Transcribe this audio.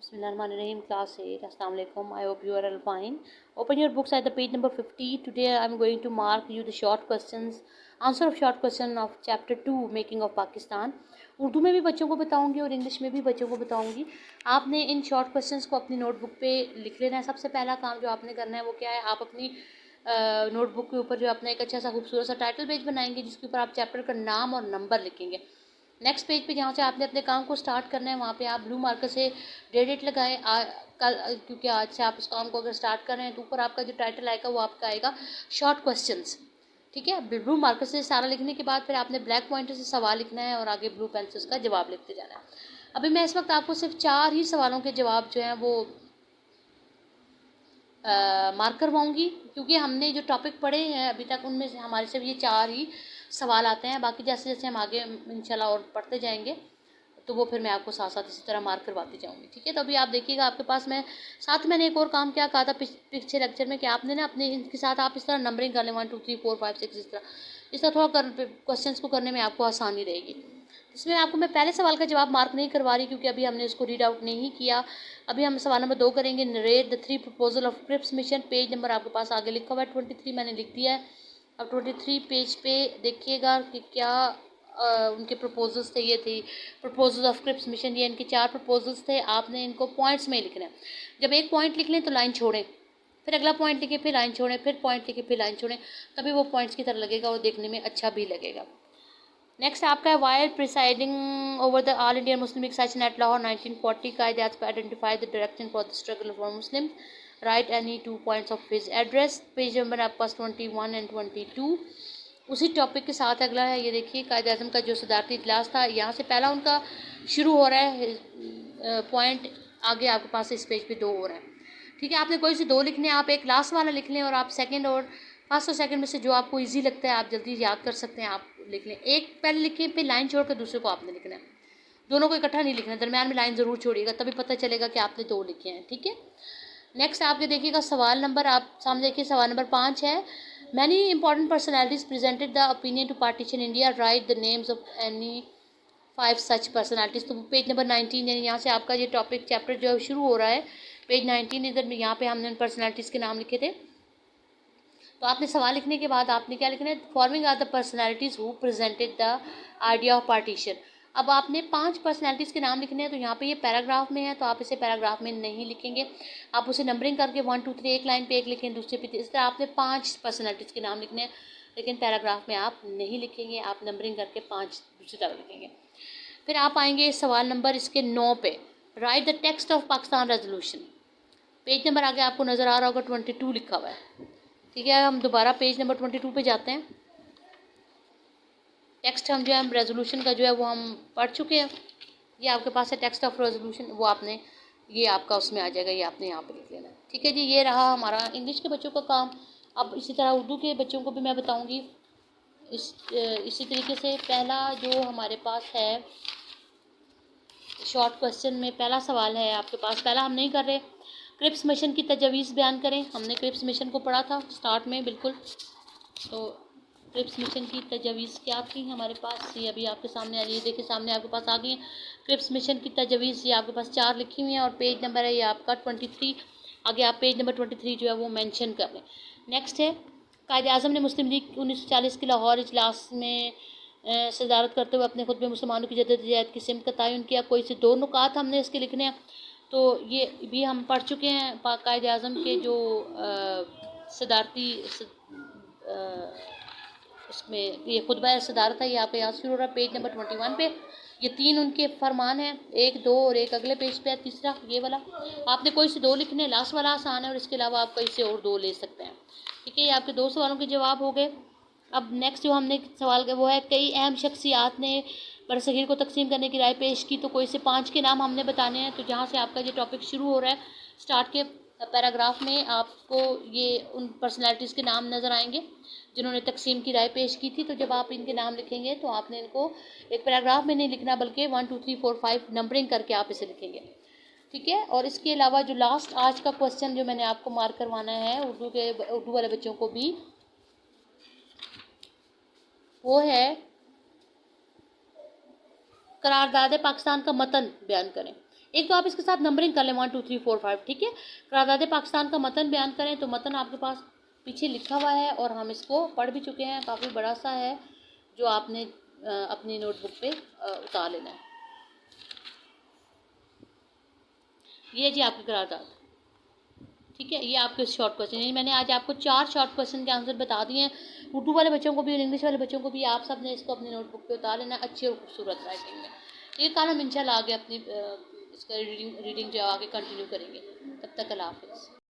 Bismillahirrahmanirrahim, class 8. Assalamu alaikum. I hope you are all fine. Open your books at the page number 50. Today I am going to mark you the short questions, answer of short question of chapter 2, Making of Pakistan. Urdu में भी बच्चों को बताऊंगी और English में भी बच्चों को बताऊंगी। आपने इन शॉर्ट क्वेश्चंस को अपनी नोटबुक पे लिख लेना है। सबसे पहला काम जो आपने करना है वो क्या है, आप अपनी नोटबुक के ऊपर जो अपना एक अच्छा सा खूबसूरत सा टाइटल पेज बनाएंगे जिसके ऊपर आप चैप्टर का नाम और नंबर लिखेंगे। नेक्स्ट पेज पे जहाँ से आपने अपने काम को स्टार्ट करना है वहाँ पे आप ब्लू मार्कर से डेट लगाएं कल, क्योंकि आज से आप उस काम को अगर स्टार्ट कर रहे हैं तो ऊपर आपका जो टाइटल आएगा वो आपका आएगा शॉर्ट क्वेश्चंस। ठीक है, ब्लू मार्कर से सारा लिखने के बाद फिर आपने ब्लैक पॉइंटर से सवाल लिखना है और आगे ब्लू पेन से उसका जवाब लिखते जाना है। अभी मैं इस वक्त आपको सिर्फ 4 ही सवालों के जवाब जो हैं वो मार्क करवाऊँगी, क्योंकि हमने जो टॉपिक पढ़े हैं अभी तक उनमें से हमारे सिर्फ ये 4 ही सवाल आते हैं। बाकी जैसे जैसे हम आगे इंशाल्लाह और पढ़ते जाएंगे तो वो फिर मैं आपको साथ साथ इसी तरह मार्क करवाती जाऊंगी। ठीक है, तो अभी आप देखिएगा आपके पास मैं साथ मैंने एक और काम क्या कहा था पिछले लेक्चर में कि आपने ना अपने इनके साथ आप इस तरह नंबरिंग कर लें 1 2 3 4 5 6 इस तरह थोड़ा क्वेश्चन को करने में आपको आसानी रहेगी। इसमें आपको मैं पहले सवाल का जवाब मार्क नहीं करवा रही क्योंकि अभी हमने उसको रीड आउट नहीं किया। अभी हम सवाल नंबर 2 करेंगे, narrate the 3 proposal of Cripps mission. Page number आपके पास आगे लिखा हुआ है 23, मैंने लिख दिया है। अब 23 पेज पे देखिएगा कि क्या उनके प्रपोजल्स थे। ये थी प्रपोजल ऑफ क्रिप्स मिशन, ये इनके 4 प्रपोजल्स थे। आपने इनको पॉइंट्स में लिखना है। जब एक पॉइंट लिख लें तो लाइन छोड़ें, फिर अगला पॉइंट लिखें, फिर लाइन छोड़ें, फिर पॉइंट लिखें, फिर लाइन छोड़ें, तभी वो पॉइंट्स की तरह लगेगा और देखने में अच्छा भी लगेगा। नेक्स्ट आपका है, while presiding over the all India Muslim league session at Lahore 1940, कायदे identify the direction for the struggle for Muslim, right any 2 points of his address. Page number आपके पास 21 एंड 22 उसी टॉपिक के साथ अगला है। ये देखिए कायदे आज़म का जो सदारती इजलास था, यहाँ से पहला उनका शुरू हो रहा है पॉइंट, आगे आपके पास इस पेज पे 2 हो रहा है। ठीक है, आपने कोई से 2 लिखने, आप एक लास्ट वाला लिख लें और आप सेकंड और फर्स्ट और सेकंड में से जो आपको इजी लगता है आप जल्दी याद कर सकते हैं आप लिख लें। एक पहले लिखें, फिर लाइन छोड़ कर दूसरे को आपने लिखना है। दोनों को इकट्ठा नहीं लिखना है, दरम्यान में लाइन ज़रूर छोड़िएगा, तभी पता चलेगा कि आपने 2 लिखे हैं। ठीक है, नेक्स्ट आपके देखिएगा सवाल नंबर, आप सामने देखिए सवाल नंबर 5 है, many important personalities presented the opinion to partition India, right the names of any 5 such personalities. तो पेज नंबर 19 यानी यहाँ से आपका ये टॉपिक चैप्टर जो शुरू हो रहा है पेज 19, इधर में यहाँ पे हमने उन पर्सनैलिटीज़ के नाम लिखे थे। तो आपने सवाल लिखने के बाद आपने क्या लिखना है, forming are the personalities who presented the idea of partition. अब आपने 5 पर्सनैलिटीज़ के नाम लिखने हैं, तो यहाँ पे ये पैराग्राफ में है तो आप इसे पैराग्राफ में नहीं लिखेंगे, आप उसे नंबरिंग करके 1 2 3 एक लाइन पे एक लिखें, दूसरे पे इस तरह आपने 5 पर्सनैलिटीज़ के नाम लिखने हैं, लेकिन पैराग्राफ में आप नहीं लिखेंगे, आप नंबरिंग करके 5 दूसरी तरह लिखेंगे। फिर आप आएंगे सवाल नंबर इसके 9 पे, right the text of Pakistan resolution. Page number आगे आपको नज़र आ रहा होगा 22 लिखा हुआ है। ठीक है, हम दोबारा पेज नंबर 22 पे जाते हैं। टेक्स्ट हम जो है रेजोल्यूशन का जो है वो हम पढ़ चुके हैं। ये आपके पास है टेक्स्ट ऑफ रेजोल्यूशन, वो आपने ये आपका उसमें आ जाएगा, ये आपने यहाँ पे लिख लेना है। ठीक है जी, ये रहा हमारा इंग्लिश के बच्चों का काम। अब इसी तरह उर्दू के बच्चों को भी मैं बताऊँगी इसी तरीके से। पहला जो हमारे पास है शॉर्ट क्वेश्चन में पहला सवाल है आपके पास, पहला हम नहीं कर रहे, क्रिप्स मिशन की तजवीज़ बयान करें। हमने क्रिप्स मिशन को पढ़ा था स्टार्ट में बिल्कुल, तो क्रिप्स मिशन की तजवीज़ क्या थी हमारे पास, ये अभी आपके सामने आ रही है। देखिए सामने आपके पास आ गई है क्रिप्स मिशन की तजवीज़, ये आपके पास 4 लिखी हुई हैं और पेज नंबर है ये आपका 23। आगे आप पेज नंबर 23 जो है वो मेंशन कर लें। नेक्स्ट है, कायदे आज़म ने मुस्लिम लीग 1940 के लाहौर इजलास में सदारत करते हुए अपने खुद में मुसलमानों की जद्दोजहद की सिमत का तयन किया। कोई से 2 नुकात हमने इसके लिखने हैं, तो ये भी हम पढ़ चुके हैं। कायदे आज़म के जो सदारती इसमें ये खुतबा सदारत है, ये आपके यहाँ शुरू हो रहा है पेज नंबर 21 पे। ये 3 उनके फरमान हैं, 1 2 और एक अगले पेज पे है तीसरा ये वाला। आपने कोई से 2 लिखने, लास्ट वाला आसान है और इसके अलावा आप कहीं से और 2 ले सकते हैं। ठीक है, ये आपके 2 सवालों के जवाब हो गए। अब नेक्स्ट जो हमने सवाल का वो है, कई अहम शख्सियात ने बरसगीर को तकसीम करने की राय पेश की, तो कोई से 5 के नाम हमने बताने हैं। तो जहाँ से आपका ये टॉपिक शुरू हो रहा है स्टार्ट के पैराग्राफ में आपको ये उन पर्सनैलिटीज़ के नाम नज़र आएंगे जिन्होंने तकसीम की राय पेश की थी। तो जब आप इनके नाम लिखेंगे तो आपने इनको एक पैराग्राफ में नहीं लिखना बल्कि 1 2 3 4 5 नंबरिंग करके आप इसे लिखेंगे। ठीक है, और इसके अलावा जो लास्ट आज का क्वेश्चन जो मैंने आपको मार्क करवाना है उर्दू वाले बच्चों को भी, वो है करारदाद पाकिस्तान का मतन बयान करें। एक तो आप इसके साथ नंबरिंग कर लें 1 2 3 4 5, ठीक है। करारदाद पाकिस्तान का मतन बयान करें, तो मतन आपके पास पीछे लिखा हुआ है और हम इसको पढ़ भी चुके हैं, काफ़ी बड़ा सा है, जो आपने अपनी नोटबुक पे उतार लेना है। ये जी आपकी करारदाद, ठीक है। ये आपके शॉर्ट क्वेश्चन, यानी मैंने आज आपको 4 शॉर्ट क्वेश्चन के आंसर बता दिए हैं। उर्दू वाले बच्चों को भी और इंग्लिश वाले बच्चों को भी आप सब ने इसको अपनी नोटबुक पे उतार लेना अच्छी और खूबसूरत राइटिंग में। ये कल हम इंशाल्लाह आगे अपनी इसका रीडिंग जो आगे कंटिन्यू करेंगे। तब तक अल्लाह हाफिज़।